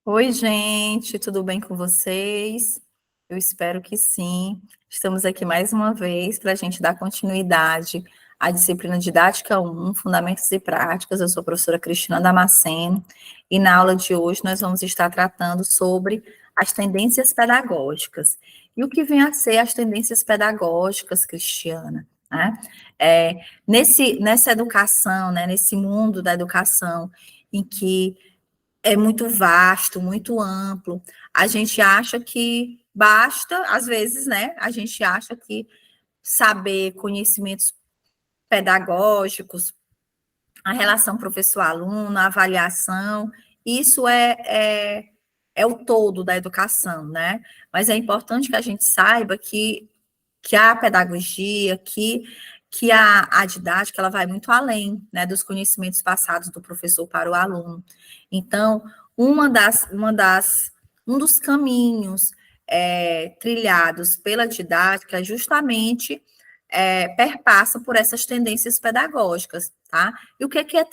Oi, gente, tudo bem com vocês? Eu espero que sim. Estamos aqui mais uma vez para a gente dar continuidade à disciplina Didática 1, Fundamentos e Práticas. Eu sou a professora Cristina Damasceno e na aula de hoje nós vamos estar tratando sobre as tendências pedagógicas. E o que vem a ser as tendências pedagógicas, Cristiana? Né? Nessa educação, né, nesse mundo da educação em que é muito vasto, muito amplo. A gente acha que basta, às vezes, né? A gente acha que saber conhecimentos pedagógicos, a relação professor-aluno, a avaliação, isso é o todo da educação, né? Mas é importante que a gente saiba que a pedagogia, que a didática, ela vai muito além, né, dos conhecimentos passados do professor para o aluno. Então, um dos caminhos trilhados pela didática justamente perpassa por essas tendências pedagógicas, tá? E o que é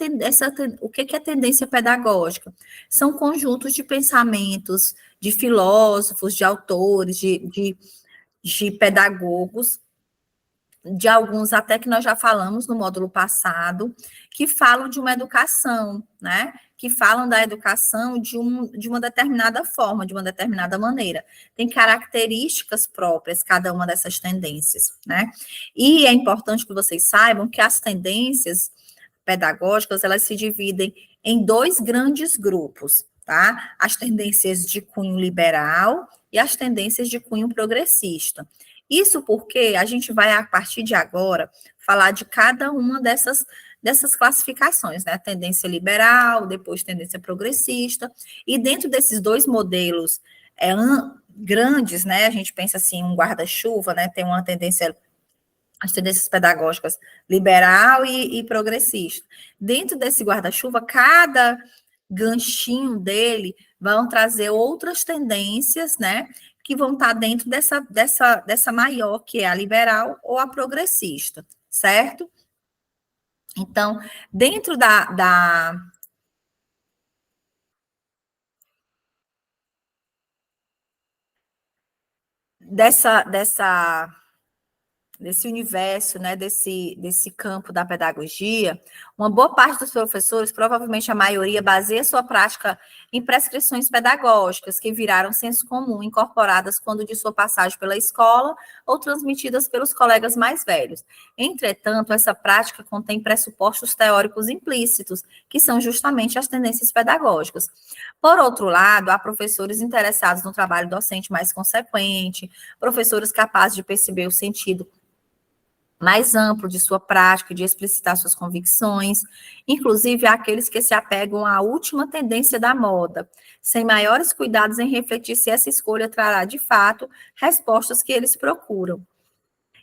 tendência pedagógica? São conjuntos de pensamentos de filósofos, de autores, de pedagogos, de alguns até que nós já falamos no módulo passado, que falam de uma educação, né? Que falam da educação de uma determinada forma, de uma determinada maneira. Tem características próprias, cada uma dessas tendências, né? E é importante que vocês saibam que as tendências pedagógicas, elas se dividem em dois grandes grupos, tá? As tendências de cunho liberal e as tendências de cunho progressista. Isso porque a gente vai, a partir de agora, falar de cada uma dessas classificações, né? Tendência liberal, depois tendência progressista, e dentro desses dois modelos grandes, né? A gente pensa assim, um guarda-chuva, né? Tem uma tendência, as tendências pedagógicas liberal e progressista. Dentro desse guarda-chuva, cada ganchinho dele vão trazer outras tendências, né? Que vão estar dentro dessa maior, que é a liberal ou a progressista, certo? Então, dentro desse universo, né, desse campo da pedagogia, uma boa parte dos professores, provavelmente a maioria, baseia sua prática em prescrições pedagógicas que viraram senso comum, incorporadas quando de sua passagem pela escola ou transmitidas pelos colegas mais velhos. Entretanto, essa prática contém pressupostos teóricos implícitos, que são justamente as tendências pedagógicas. Por outro lado, há professores interessados no trabalho docente mais consequente, professores capazes de perceber o sentido mais amplo de sua prática, de explicitar suas convicções, inclusive aqueles que se apegam à última tendência da moda, sem maiores cuidados em refletir se essa escolha trará, de fato, respostas que eles procuram.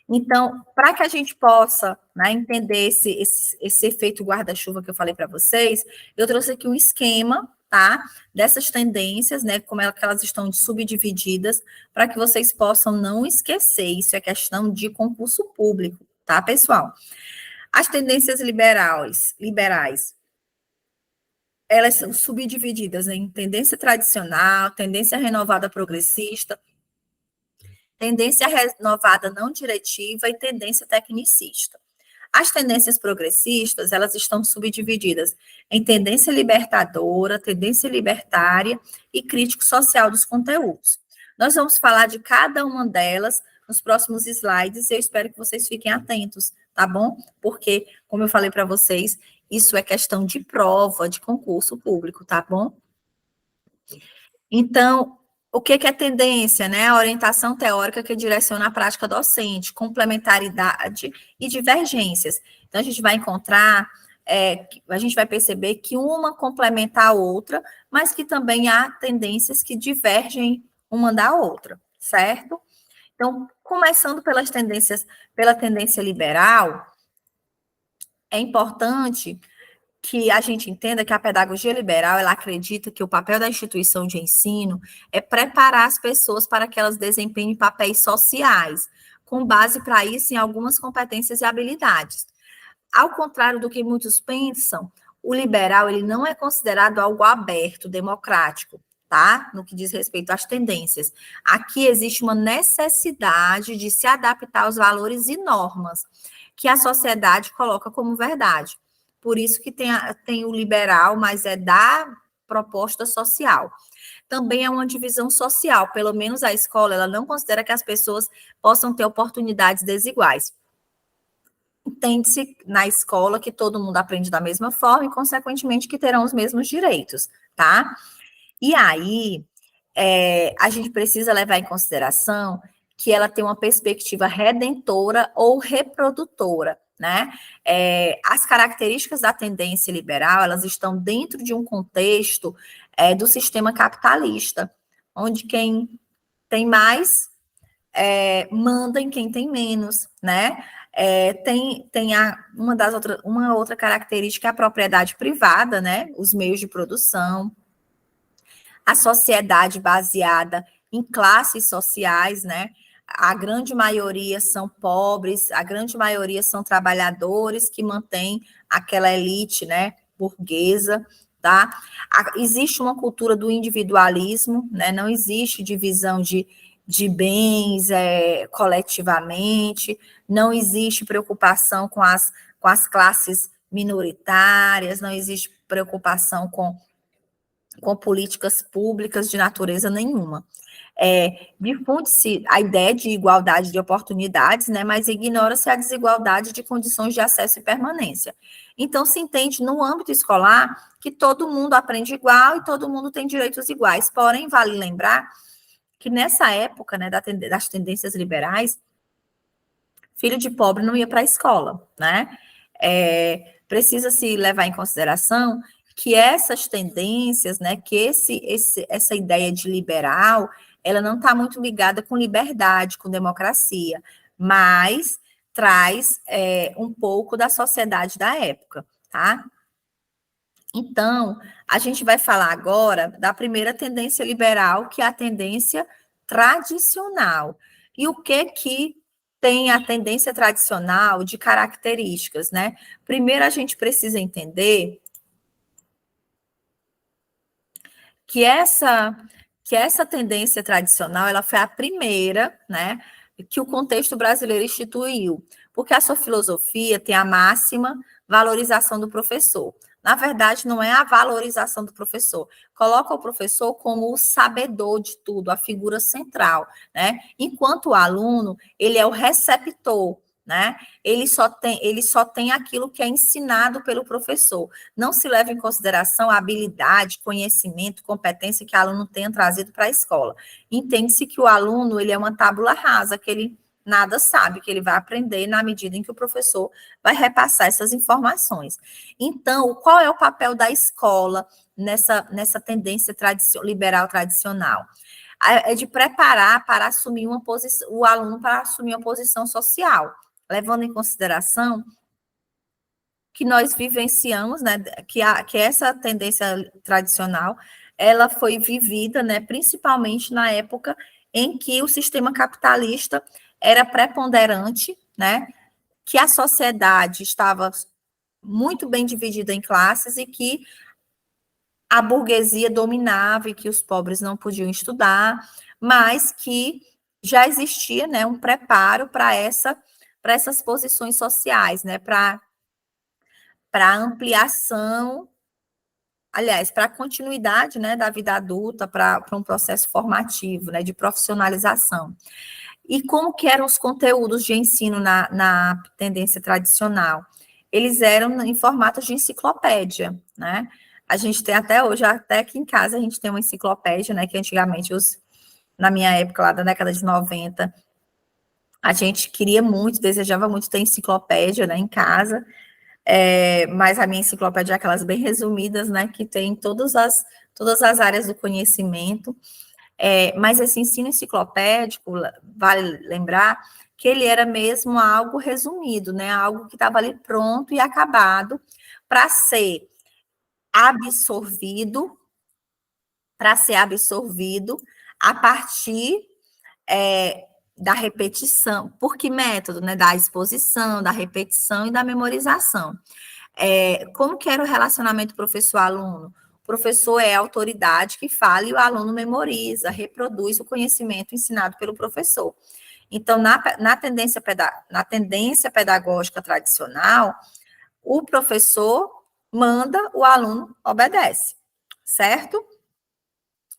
Então, para que a gente possa, né, entender esse efeito guarda-chuva que eu falei para vocês, eu trouxe aqui um esquema, tá, dessas tendências, né, como elas estão subdivididas, para que vocês possam não esquecer. Isso é questão de concurso público, tá, pessoal? As tendências liberais, elas são subdivididas em tendência tradicional, tendência renovada progressista, tendência renovada não diretiva e tendência tecnicista. As tendências progressistas, elas estão subdivididas em tendência libertadora, tendência libertária e crítico social dos conteúdos. Nós vamos falar de cada uma delas nos próximos slides e eu espero que vocês fiquem atentos, tá bom? Porque, como eu falei para vocês, isso é questão de prova, de concurso público, tá bom? Então, o que é tendência, né? A orientação teórica que direciona a prática docente, complementaridade e divergências. Então, a gente vai encontrar, a gente vai perceber que uma complementa a outra, mas que também há tendências que divergem uma da outra, certo? Então, começando pela tendência liberal, é importante que a gente entenda que a pedagogia liberal, ela acredita que o papel da instituição de ensino é preparar as pessoas para que elas desempenhem papéis sociais, com base para isso em algumas competências e habilidades. Ao contrário do que muitos pensam, o liberal ele não é considerado algo aberto, democrático, tá? No que diz respeito às tendências. Aqui existe uma necessidade de se adaptar aos valores e normas que a sociedade coloca como verdade. Por isso que tem o liberal, mas é da proposta social. Também é uma divisão social, pelo menos a escola, ela não considera que as pessoas possam ter oportunidades desiguais. Entende-se na escola que todo mundo aprende da mesma forma e, consequentemente, que terão os mesmos direitos, tá? E aí, a gente precisa levar em consideração que ela tem uma perspectiva redentora ou reprodutora, né? As características da tendência liberal, elas estão dentro de um contexto do sistema capitalista, onde quem tem mais manda em quem tem menos, né? Uma outra característica é a propriedade privada, né? Os meios de produção, a sociedade baseada em classes sociais, né? A grande maioria são pobres, a grande maioria são trabalhadores que mantêm aquela elite, né, burguesa, tá? Existe uma cultura do individualismo, né? Não existe divisão de bens coletivamente, não existe preocupação com as classes minoritárias, não existe preocupação com políticas públicas de natureza nenhuma. Difunde-se a ideia de igualdade de oportunidades, né, mas ignora-se a desigualdade de condições de acesso e permanência. Então, se entende no âmbito escolar que todo mundo aprende igual e todo mundo tem direitos iguais. Porém, vale lembrar que nessa época, né, das tendências liberais, filho de pobre não ia para a escola, né? Precisa se levar em consideração que essas tendências, né, que essa ideia de liberal, ela não está muito ligada com liberdade, com democracia, mas traz um pouco da sociedade da época, tá? Então, a gente vai falar agora da primeira tendência liberal, que é a tendência tradicional. E o que tem a tendência tradicional de características, né? Primeiro, a gente precisa entender que essa tendência tradicional, ela foi a primeira, né, que o contexto brasileiro instituiu, porque a sua filosofia tem a máxima valorização do professor. Na verdade, não é a valorização do professor. Coloca o professor como o sabedor de tudo, a figura central, né? Enquanto o aluno, ele é o receptor, né? Ele só tem aquilo que é ensinado pelo professor. Não se leva em consideração a habilidade, conhecimento, competência que o aluno tenha trazido para a escola. Entende-se que o aluno, ele é uma tábula rasa, que ele nada sabe, que ele vai aprender na medida em que o professor vai repassar essas informações. Então, qual é o papel da escola nessa tendência liberal tradicional? É de preparar para assumir uma posição, o aluno para assumir uma posição social, levando em consideração que nós vivenciamos, né, que essa tendência tradicional, ela foi vivida, né, principalmente na época em que o sistema capitalista era preponderante, né, que a sociedade estava muito bem dividida em classes e que a burguesia dominava e que os pobres não podiam estudar, mas que já existia, né, um preparo para essas posições sociais, né, para ampliação, aliás, para a continuidade, né, da vida adulta, para um processo formativo, né, de profissionalização. E como que eram os conteúdos de ensino na tendência tradicional? Eles eram em formato de enciclopédia, né? A gente tem até hoje, até aqui em casa, a gente tem uma enciclopédia, né? Que antigamente, na minha época, lá da década de 90, a gente queria muito, desejava muito ter enciclopédia, né, em casa, mas a minha enciclopédia é aquelas bem resumidas, né? Que tem todas as áreas do conhecimento. Mas esse ensino enciclopédico, vale lembrar que ele era mesmo algo resumido, né? Algo que estava ali pronto e acabado para ser absorvido, a partir da repetição. Por que método? Né? Da exposição, da repetição e da memorização. Como que era o relacionamento professor-aluno? O professor é a autoridade que fala e o aluno memoriza, reproduz o conhecimento ensinado pelo professor. Então, na tendência pedagógica tradicional, o professor manda, o aluno obedece, certo?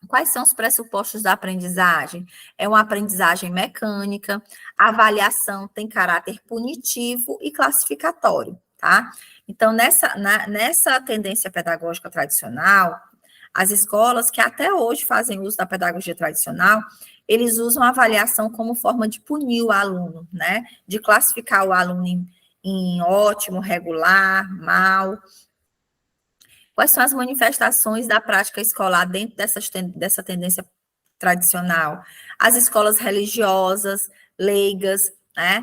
Quais são os pressupostos da aprendizagem? É uma aprendizagem mecânica, a avaliação tem caráter punitivo e classificatório, tá? Então, nessa tendência pedagógica tradicional, as escolas que até hoje fazem uso da pedagogia tradicional, eles usam a avaliação como forma de punir o aluno, né? De classificar o aluno em ótimo, regular, mal. Quais são as manifestações da prática escolar dentro dessa tendência tradicional? As escolas religiosas, leigas, né,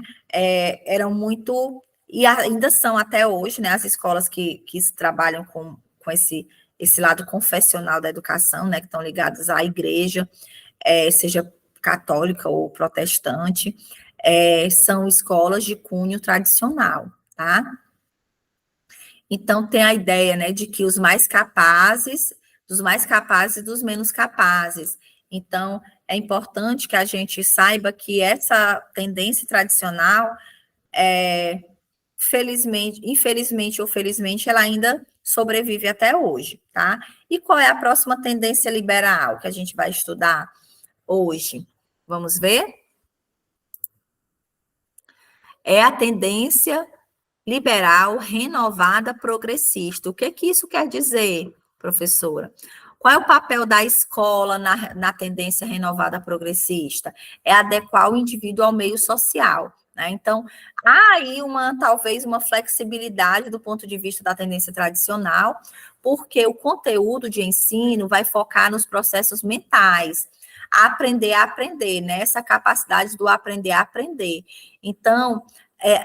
eram muito, e ainda são até hoje, né, as escolas que trabalham com esse lado confessional da educação, né, que estão ligadas à igreja, seja católica ou protestante, são escolas de cunho tradicional, tá? Então, tem a ideia, né, de que os mais capazes, dos mais capazes e dos menos capazes. Então, é importante que a gente saiba que essa tendência tradicional, infelizmente ou felizmente, ela ainda sobrevive até hoje, tá? E qual é a próxima tendência liberal que a gente vai estudar hoje? Vamos ver? É a tendência liberal, renovada, progressista. O que isso quer dizer, professora? Qual é o papel da escola na tendência renovada progressista? É adequar o indivíduo ao meio social, né? Então, há aí talvez uma flexibilidade do ponto de vista da tendência tradicional, porque o conteúdo de ensino vai focar nos processos mentais, aprender a aprender, né? Essa capacidade do aprender a aprender. Então,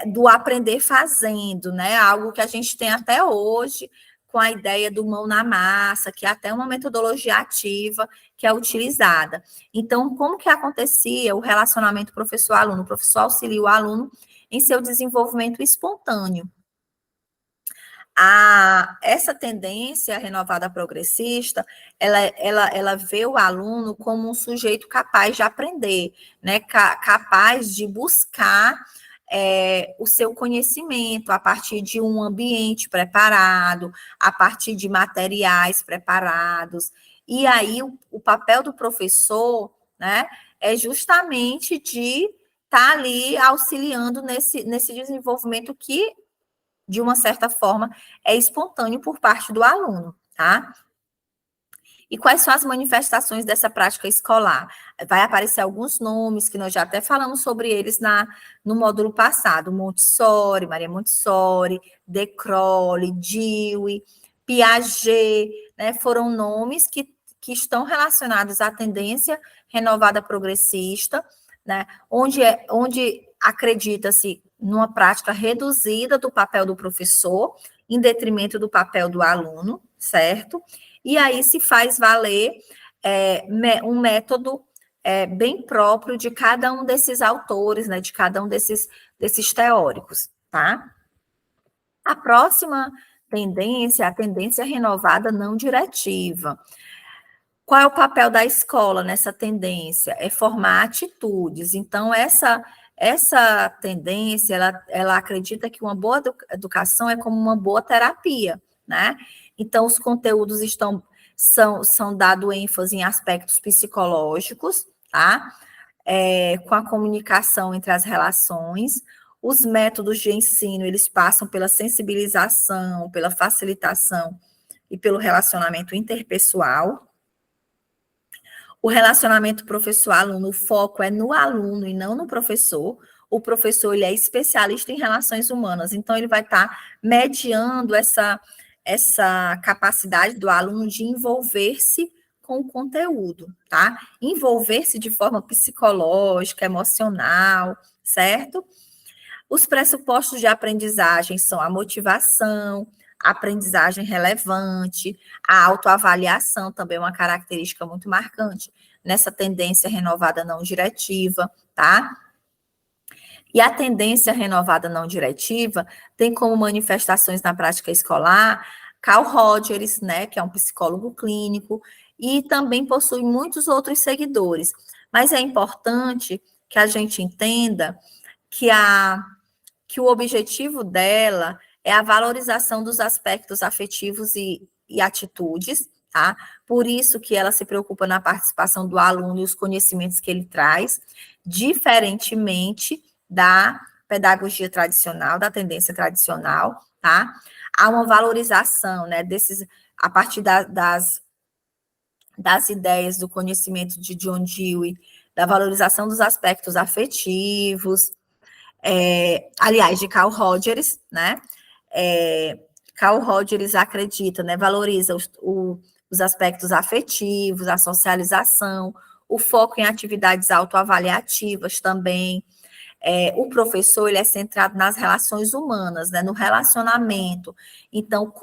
do aprender fazendo, né? Algo que a gente tem até hoje com a ideia do mão na massa, que é até uma metodologia ativa que é utilizada. Então, como que acontecia o relacionamento professor-aluno? O professor auxilia o aluno em seu desenvolvimento espontâneo. Essa tendência renovada progressista, ela vê o aluno como um sujeito capaz de aprender, né? Capaz de buscar o seu conhecimento a partir de um ambiente preparado, a partir de materiais preparados. E aí, o papel do professor, né, é justamente de estar ali auxiliando nesse desenvolvimento que, de uma certa forma, é espontâneo por parte do aluno, tá? E quais são as manifestações dessa prática escolar? Vai aparecer alguns nomes que nós já até falamos sobre eles no módulo passado: Montessori, Maria Montessori, De Crowley, Dewey, Piaget, né? Foram nomes que estão relacionados à tendência renovada progressista, né? Onde acredita-se numa prática reduzida do papel do professor, em detrimento do papel do aluno, certo? E aí se faz valer um método bem próprio de cada um desses autores, né, de cada um desses teóricos, tá? A próxima tendência é a tendência renovada não diretiva. Qual é o papel da escola nessa tendência? É formar atitudes. Então, essa tendência, ela acredita que uma boa educação é como uma boa terapia, né? Então, os conteúdos são dado ênfase em aspectos psicológicos, tá? Com a comunicação entre as relações. Os métodos de ensino, eles passam pela sensibilização, pela facilitação e pelo relacionamento interpessoal. O relacionamento professor-aluno, o foco é no aluno e não no professor. O professor, ele é especialista em relações humanas, então ele vai estar mediando essa capacidade do aluno de envolver-se com o conteúdo, tá? Envolver-se de forma psicológica, emocional, certo? Os pressupostos de aprendizagem são a motivação, a aprendizagem relevante, a autoavaliação também é uma característica muito marcante nessa tendência renovada não diretiva, tá? E a tendência renovada não diretiva tem como manifestações na prática escolar Carl Rogers, né, que é um psicólogo clínico, e também possui muitos outros seguidores. Mas é importante que a gente entenda que o objetivo dela é a valorização dos aspectos afetivos e atitudes, tá? Por isso que ela se preocupa na participação do aluno e os conhecimentos que ele traz, diferentemente da pedagogia tradicional, da tendência tradicional, tá? Há uma valorização, né, a partir das ideias do conhecimento de John Dewey, da valorização dos aspectos afetivos, aliás, de Carl Rogers, né? Carl Rogers acredita, né? Valoriza os aspectos afetivos, a socialização, o foco em atividades autoavaliativas também. O professor ele é centrado nas relações humanas, né, no relacionamento. Então,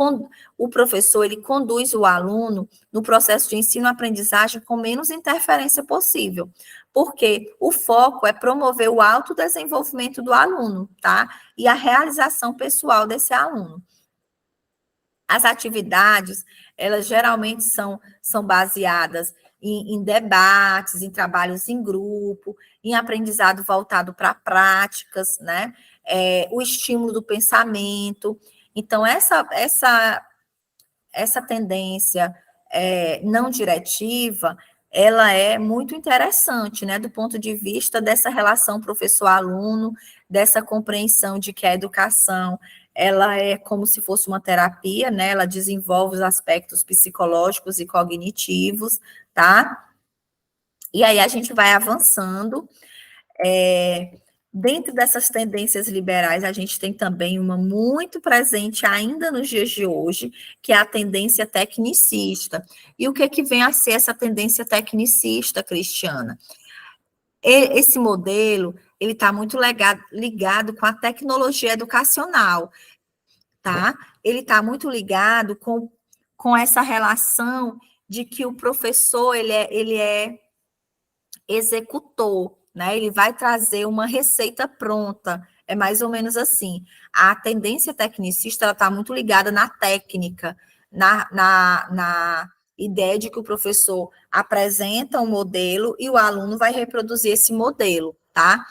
o professor ele conduz o aluno no processo de ensino-aprendizagem com menos interferência possível, porque o foco é promover o autodesenvolvimento do aluno, tá? E a realização pessoal desse aluno. As atividades, elas geralmente são baseadas em debates, em trabalhos em grupo, em aprendizado voltado para práticas, né? O estímulo do pensamento. Então, essa tendência não diretiva, ela é muito interessante, né? Do ponto de vista dessa relação professor-aluno, dessa compreensão de que a educação ela é como se fosse uma terapia, né? Ela desenvolve os aspectos psicológicos e cognitivos, tá? E aí a gente vai avançando. Dentro dessas tendências liberais, a gente tem também uma muito presente ainda nos dias de hoje, que é a tendência tecnicista. E o que vem a ser essa tendência tecnicista, Cristiana? Esse modelo, ele está muito ligado com a tecnologia educacional, tá? Ele está muito ligado com essa relação de que o professor, ele é executor, né? Ele vai trazer uma receita pronta, é mais ou menos assim. A tendência tecnicista, ela está muito ligada na técnica, na ideia de que o professor apresenta um modelo e o aluno vai reproduzir esse modelo, tá?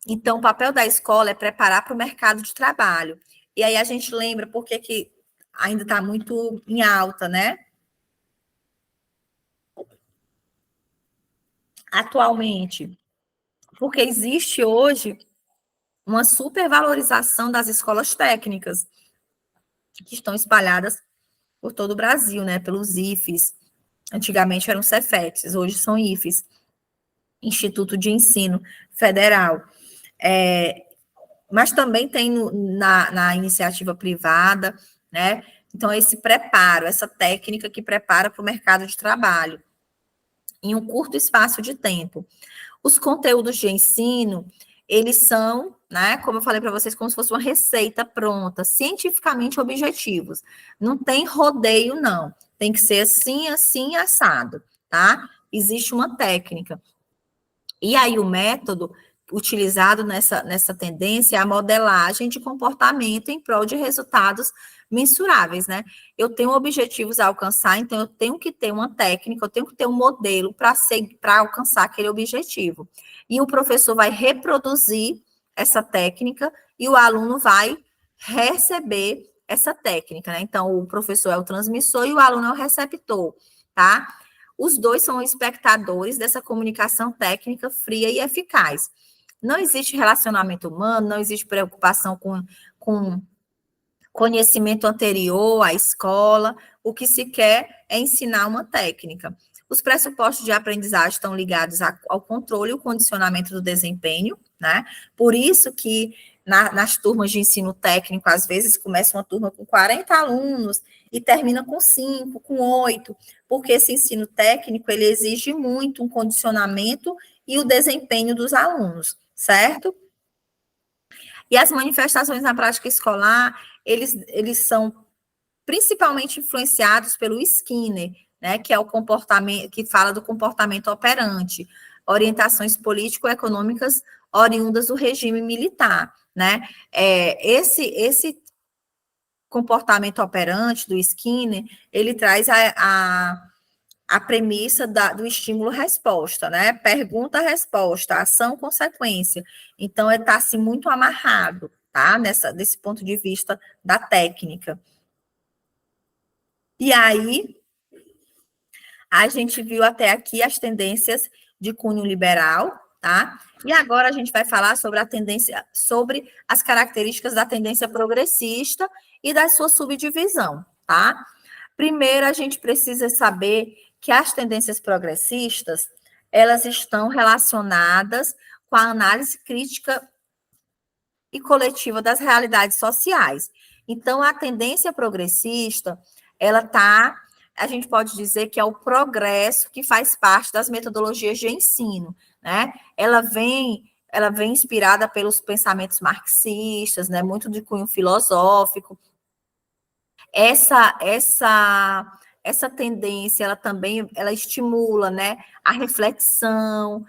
Então, o papel da escola é preparar para o mercado de trabalho. E aí a gente lembra por que ainda está muito em alta, né? Atualmente, porque existe hoje uma supervalorização das escolas técnicas, que estão espalhadas por todo o Brasil, né? Pelos IFES. Antigamente eram Cefetes, hoje são IFES, Instituto de Ensino Federal. Mas também tem na iniciativa privada, né? Então, esse preparo, essa técnica que prepara para o mercado de trabalho, em um curto espaço de tempo. Os conteúdos de ensino, eles são, né, como eu falei para vocês, como se fosse uma receita pronta, cientificamente objetivos. Não tem rodeio, não. Tem que ser assim, assim, assado, tá? Existe uma técnica. E aí o método utilizado nessa tendência é a modelagem de comportamento em prol de resultados mensuráveis, né? Eu tenho objetivos a alcançar, então eu tenho que ter uma técnica, eu tenho que ter um modelo para alcançar aquele objetivo. E o professor vai reproduzir essa técnica e o aluno vai receber essa técnica, né? Então, o professor é o transmissor e o aluno é o receptor, tá? Os dois são espectadores dessa comunicação técnica fria e eficaz. Não existe relacionamento humano, não existe preocupação com conhecimento anterior à escola. O que se quer é ensinar uma técnica. Os pressupostos de aprendizagem estão ligados ao controle e o condicionamento do desempenho, né? Por isso que nas turmas de ensino técnico, às vezes, começa uma turma com 40 alunos e termina com 5, com 8, porque esse ensino técnico, ele exige muito um condicionamento e o desempenho dos alunos, certo? E as manifestações na prática escolar, eles são principalmente influenciados pelo Skinner, né, que é o comportamento, que fala do comportamento operante, orientações político-econômicas oriundas do regime militar, né? Esse comportamento operante do Skinner, ele traz a premissa do estímulo-resposta, né? Pergunta-resposta, ação-consequência. Então, está assim, muito amarrado, tá? Desse ponto de vista da técnica. E aí, a gente viu até aqui as tendências de cunho liberal, tá? E agora a gente vai falar sobre a tendência, sobre as características da tendência progressista e da sua subdivisão, tá? Primeiro, a gente precisa saber que as tendências progressistas, elas estão relacionadas com a análise crítica e coletiva das realidades sociais. Então, a tendência progressista, a gente pode dizer que é o progresso que faz parte das metodologias de ensino, né? Ela vem inspirada pelos pensamentos marxistas, né? Muito de cunho filosófico. Essa tendência, ela estimula, né, a reflexão.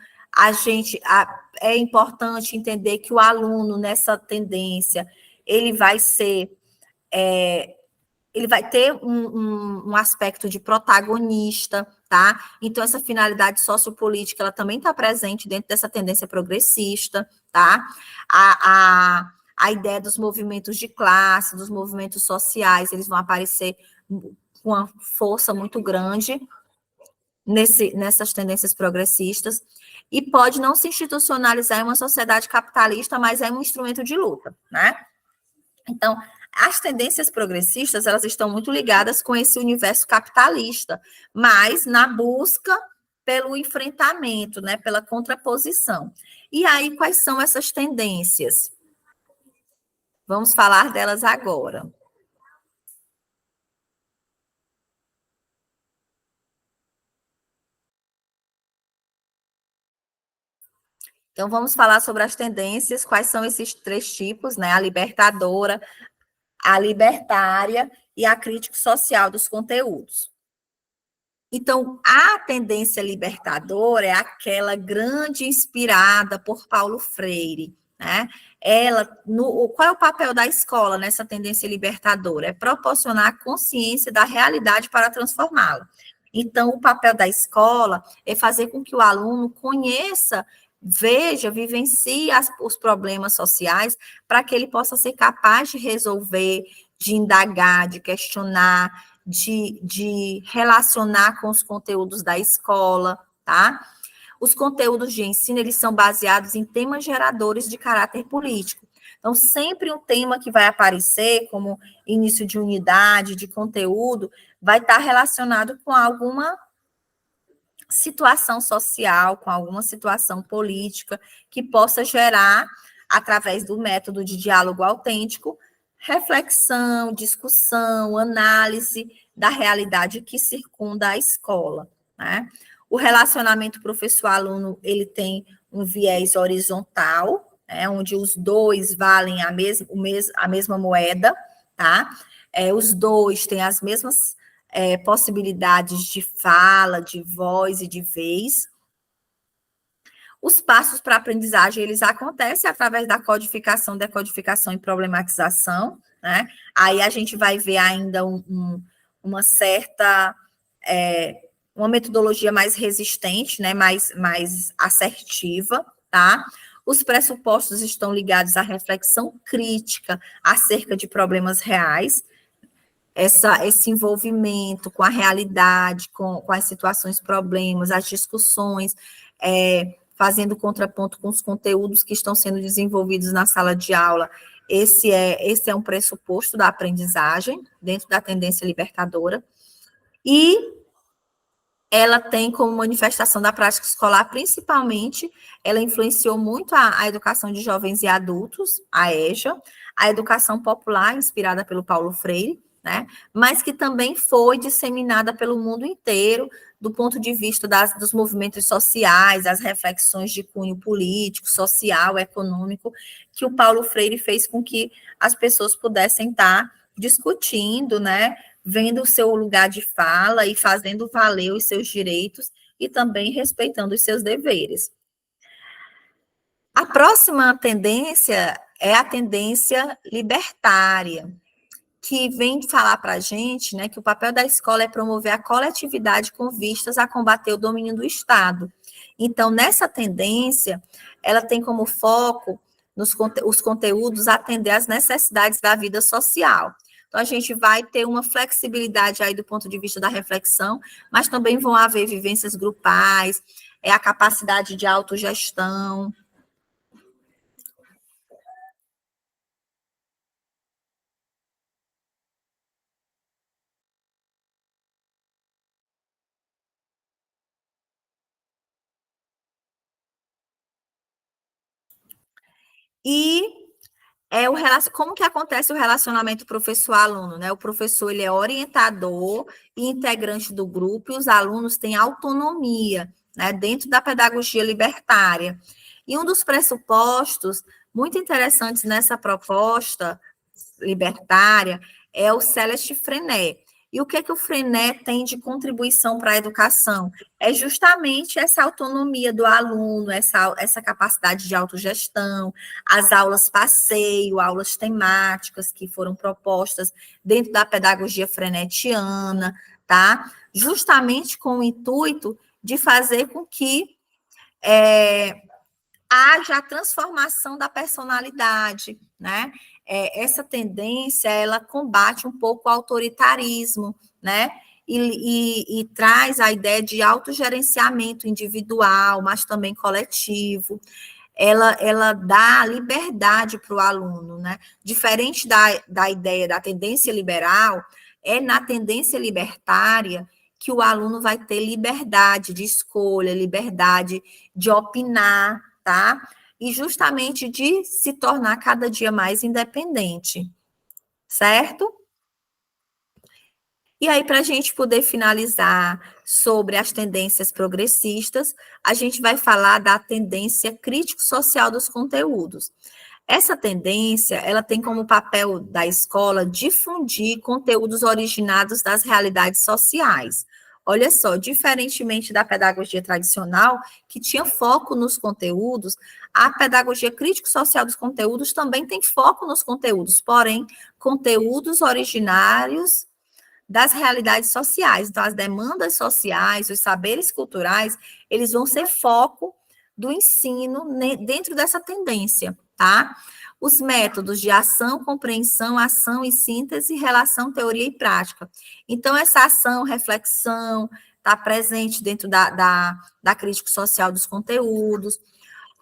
É importante entender que o aluno nessa tendência ele vai ter um aspecto de protagonista, tá? Então, essa finalidade sociopolítica, ela também está presente dentro dessa tendência progressista, tá? A ideia dos movimentos de classe, dos movimentos sociais, eles vão aparecer com uma força muito grande nessas tendências progressistas, e pode não se institucionalizar em uma sociedade capitalista, mas é um instrumento de luta, né? Então, as tendências progressistas, elas estão muito ligadas com esse universo capitalista, mas na busca pelo enfrentamento, né, pela contraposição. E aí, quais são essas tendências? Vamos falar delas agora. Então, vamos falar sobre as tendências, quais são esses três tipos, né? A libertadora, a libertária e a crítica social dos conteúdos. Então, a tendência libertadora é aquela grande inspirada por Paulo Freire, né? Qual é o papel da escola nessa tendência libertadora? É proporcionar a consciência da realidade para transformá-la. Então, o papel da escola é fazer com que o aluno conheça, veja, vivencie os problemas sociais para que ele possa ser capaz de resolver, de indagar, de questionar, de relacionar com os conteúdos da escola, tá? Os conteúdos de ensino, eles são baseados em temas geradores de caráter político. Então, sempre um tema que vai aparecer, como início de unidade, de conteúdo, vai estar relacionado com alguma situação social, com alguma situação política, que possa gerar, através do método de diálogo autêntico, reflexão, discussão, análise da realidade que circunda a escola, né? O relacionamento professor-aluno, ele tem um viés horizontal, né, onde os dois valem a mesma moeda, tá? Os dois têm as mesmas possibilidades de fala, de voz e de vez. Os passos para a aprendizagem, eles acontecem através da codificação, decodificação e problematização, né? Aí a gente vai ver ainda uma certa, uma metodologia mais resistente, né? mais assertiva, tá? Os pressupostos estão ligados à reflexão crítica acerca de problemas reais, esse envolvimento com a realidade, com as situações, problemas, as discussões, fazendo contraponto com os conteúdos que estão sendo desenvolvidos na sala de aula. Esse é um pressuposto da aprendizagem, dentro da tendência libertadora. E ela tem como manifestação da prática escolar, principalmente, ela influenciou muito a educação de jovens e adultos, a EJA, a educação popular, inspirada pelo Paulo Freire, né? Mas que também foi disseminada pelo mundo inteiro, do ponto de vista dos movimentos sociais, as reflexões de cunho político, social, econômico, que o Paulo Freire fez com que as pessoas pudessem estar discutindo, né? Vendo o seu lugar de fala e fazendo valer os seus direitos e também respeitando os seus deveres. A próxima tendência é a tendência libertária, que vem falar para a gente, né, que o papel da escola é promover a coletividade com vistas a combater o domínio do Estado. Então, nessa tendência, ela tem como foco os conteúdos atender às necessidades da vida social. Então, a gente vai ter uma flexibilidade aí do ponto de vista da reflexão, mas também vão haver vivências grupais, a capacidade de autogestão. E como que acontece o relacionamento professor-aluno, né? O professor, ele é orientador e integrante do grupo, e os alunos têm autonomia, né, dentro da pedagogia libertária. E um dos pressupostos muito interessantes nessa proposta libertária é o Celeste Freinet. E o que é que o Freinet tem de contribuição para a educação? É justamente essa autonomia do aluno, essa capacidade de autogestão, as aulas passeio, aulas temáticas que foram propostas dentro da pedagogia frenetiana, tá? Justamente com o intuito de fazer com que haja a transformação da personalidade, né? Essa tendência, ela combate um pouco o autoritarismo, né? E traz a ideia de autogerenciamento individual, mas também coletivo. Ela dá liberdade para o aluno, né? Diferente da ideia da tendência liberal, é na tendência libertária que o aluno vai ter liberdade de escolha, liberdade de opinar, tá? E justamente de se tornar cada dia mais independente, certo? E aí, para a gente poder finalizar sobre as tendências progressistas, a gente vai falar da tendência crítico-social dos conteúdos. Essa tendência, ela tem como papel da escola difundir conteúdos originados das realidades sociais. Olha só, diferentemente da pedagogia tradicional, que tinha foco nos conteúdos, a pedagogia crítico-social dos conteúdos também tem foco nos conteúdos, porém, conteúdos originários das realidades sociais. Então, as demandas sociais, os saberes culturais, eles vão ser foco do ensino dentro dessa tendência, tá? Os métodos de ação, compreensão, ação e síntese, relação, teoria e prática. Então, essa ação, reflexão, está presente dentro da crítica social dos conteúdos,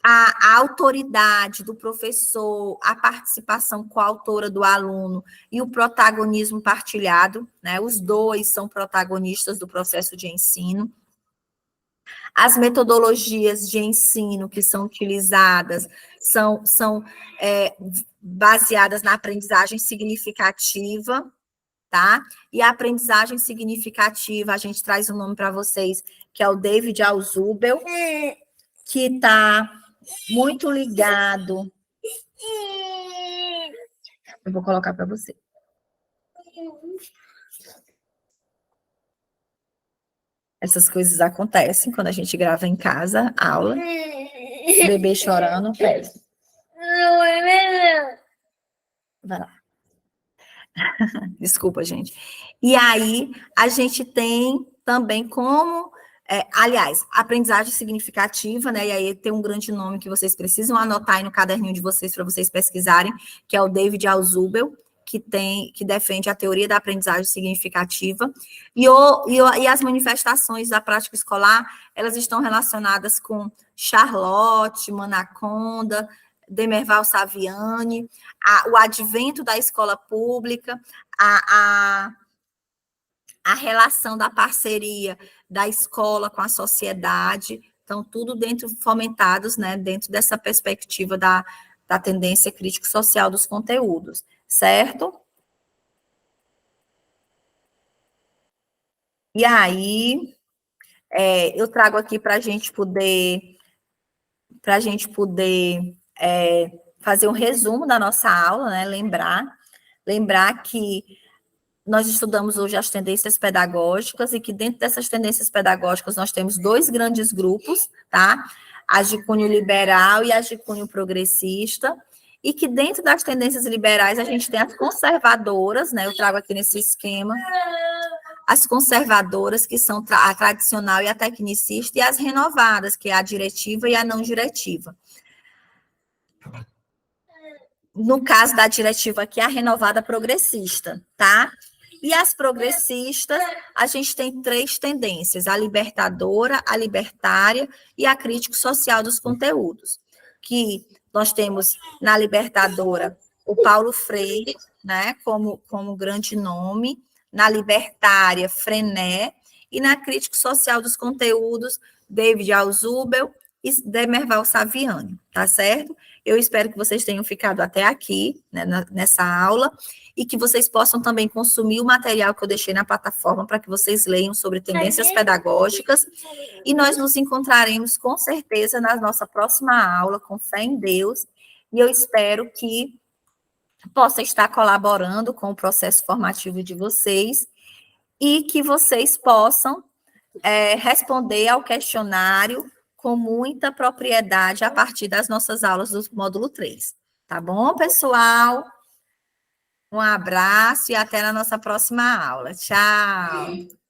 a autoridade do professor, a participação coautora do aluno e o protagonismo partilhado, né? Os dois são protagonistas do processo de ensino. As metodologias de ensino que são utilizadas são baseadas na aprendizagem significativa, tá? E a aprendizagem significativa, a gente traz um nome para vocês, que é o David Alzubel, que está muito ligado. Eu vou colocar para você. Essas coisas acontecem quando a gente grava em casa, aula. Bebê chorando, pede. Não é mesmo. Vai lá. Desculpa, gente. E aí, a gente tem também como... aliás, aprendizagem significativa, né? E aí tem um grande nome que vocês precisam anotar aí no caderninho de vocês para vocês pesquisarem, que é o David Alzubel, que defende a teoria da aprendizagem significativa, e as manifestações da prática escolar, elas estão relacionadas com Charlotte, Manaconda, Demerval Saviani, o advento da escola pública, a relação da parceria da escola com a sociedade, então, tudo fomentados, né, dentro dessa perspectiva da tendência crítico-social dos conteúdos, certo? E aí, eu trago aqui para a gente poder fazer um resumo da nossa aula, né, lembrar que nós estudamos hoje as tendências pedagógicas e que dentro dessas tendências pedagógicas nós temos dois grandes grupos, tá? As de cunho liberal e as de cunho progressista, e que dentro das tendências liberais a gente tem as conservadoras, né? Eu trago aqui nesse esquema as conservadoras, que são a tradicional e a tecnicista, e as renovadas, que é a diretiva e a não diretiva. No caso da diretiva aqui, a renovada progressista, tá? E as progressistas, a gente tem 3 tendências: a libertadora, a libertária e a crítico social dos conteúdos. Que nós temos na libertadora o Paulo Freire, né, como grande nome, na libertária, Frené, e na crítico social dos conteúdos, David Alzubel e Demerval Saviani, tá certo? Eu espero que vocês tenham ficado até aqui, né, nessa aula, e que vocês possam também consumir o material que eu deixei na plataforma para que vocês leiam sobre tendências pedagógicas, e nós nos encontraremos com certeza na nossa próxima aula, com fé em Deus, e eu espero que possa estar colaborando com o processo formativo de vocês, e que vocês possam responder ao questionário com muita propriedade a partir das nossas aulas do módulo 3. Tá bom, pessoal? Um abraço e até na nossa próxima aula. Tchau!